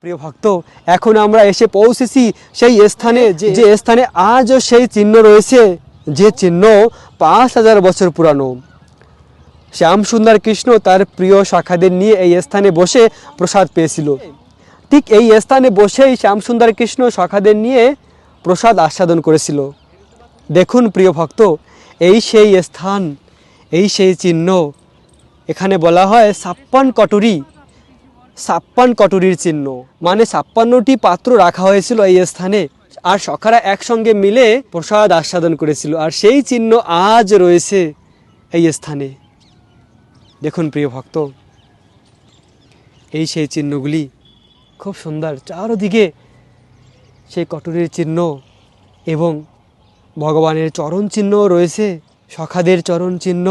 প্রিয় ভক্ত, এখন আমরা এসে পৌঁছেছি সেই স্থানে যে স্থানে আজও সেই চিহ্ন রয়েছে, যে চিহ্ন 5000 বছর পুরানো। শ্যামসুন্দর কৃষ্ণ তার প্রিয় শাখাদের নিয়ে এই স্থানে বসে প্রসাদ পেয়েছিল। ঠিক এই স্থানে বসেই শ্যামসুন্দর কৃষ্ণ শাখাদের নিয়ে প্রসাদ আস্বাদন করেছিল। দেখুন প্রিয় ভক্ত, এই সেই স্থান, এই সেই চিহ্ন। এখানে বলা হয় 56 কটুরি, 56 কটুরির চিহ্ন, মানে 56টি পাত্র রাখা হয়েছিল এই স্থানে, আর সখারা একসঙ্গে মিলে প্রসাদ আস্বাদন করেছিল, আর সেই চিহ্ন আজ রয়েছে এই স্থানে। দেখুন প্রিয় ভক্ত, এই সেই চিহ্নগুলি খুব সুন্দর, চারদিকে সেই কটুরির চিহ্ন এবং ভগবানের চরণ চিহ্ন রয়েছে, সখাদের চরণ চিহ্ন।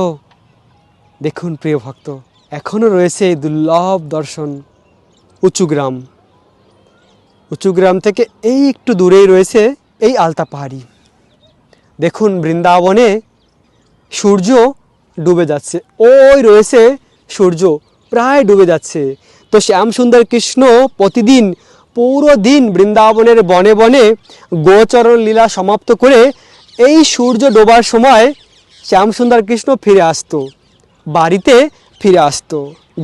দেখুন প্রিয় ভক্ত, এখনও রয়েছে এই দুর্লভ দর্শন। উঁচুগ্রাম, উঁচুগ্রাম থেকে এই একটু দূরেই রয়েছে এই আলতা পাহাড়ি। দেখুন বৃন্দাবনে সূর্য ডুবে যাচ্ছে, ওই রয়েছে সূর্য প্রায় ডুবে যাচ্ছে। তো শ্যামসুন্দর কৃষ্ণ প্রতিদিন পুরো দিন বৃন্দাবনের বনে বনে গোচরণ লীলা সমাপ্ত করে এই সূর্য ডোবার সময় শ্যামসুন্দর কৃষ্ণ ফিরে আসতো, বাড়িতে ফিরে আসতো,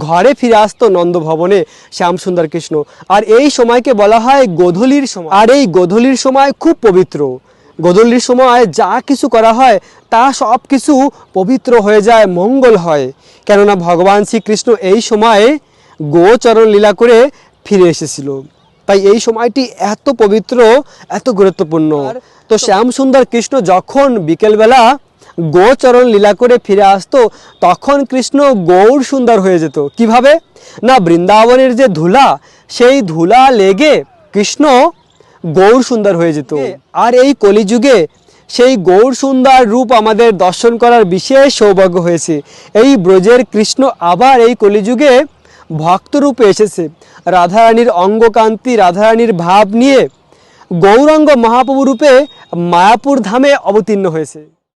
ঘরে ফিরে আসতো নন্দভবনে শ্যামসুন্দর কৃষ্ণ। আর এই সময়কে বলা হয় গোধূলির সময়। আর এই গোধূলির সময় খুব পবিত্র। গোধূলির সময় যা কিছু করা হয় তা সব কিছু পবিত্র হয়ে যায়, মঙ্গল হয়। কেননা ভগবান শ্রীকৃষ্ণ এই সময়ে গোচরণ লীলা করে ফিরে এসেছিল, তাই এই সময়টি এত পবিত্র, এত গুরুত্বপূর্ণ। তো শ্যামসুন্দর কৃষ্ণ যখন বিকেলবেলা গোচরণ লীলা করে ফিরে আসতো, তখন কৃষ্ণ গৌর সুন্দর হয়ে যেত। কিভাবে? না, বৃন্দাবনের যে ধুলা, সেই ধুলা লেগে কৃষ্ণ গৌর সুন্দর হয়ে যেত। আর এই কলিযুগে সেই গৌর সুন্দর রূপ আমাদের দর্শন করার বিশেষ সৌভাগ্য হয়েছে। এই ব্রজের কৃষ্ণ আবার এই কলিযুগে ভক্তরূপে এসেছে, রাধারানীর অঙ্গকান্তি, রাধারানীর ভাব নিয়ে গৌরাঙ্গ মহাপ্রভু রূপে মায়াপুর ধামে অবতীর্ণ হয়েছে।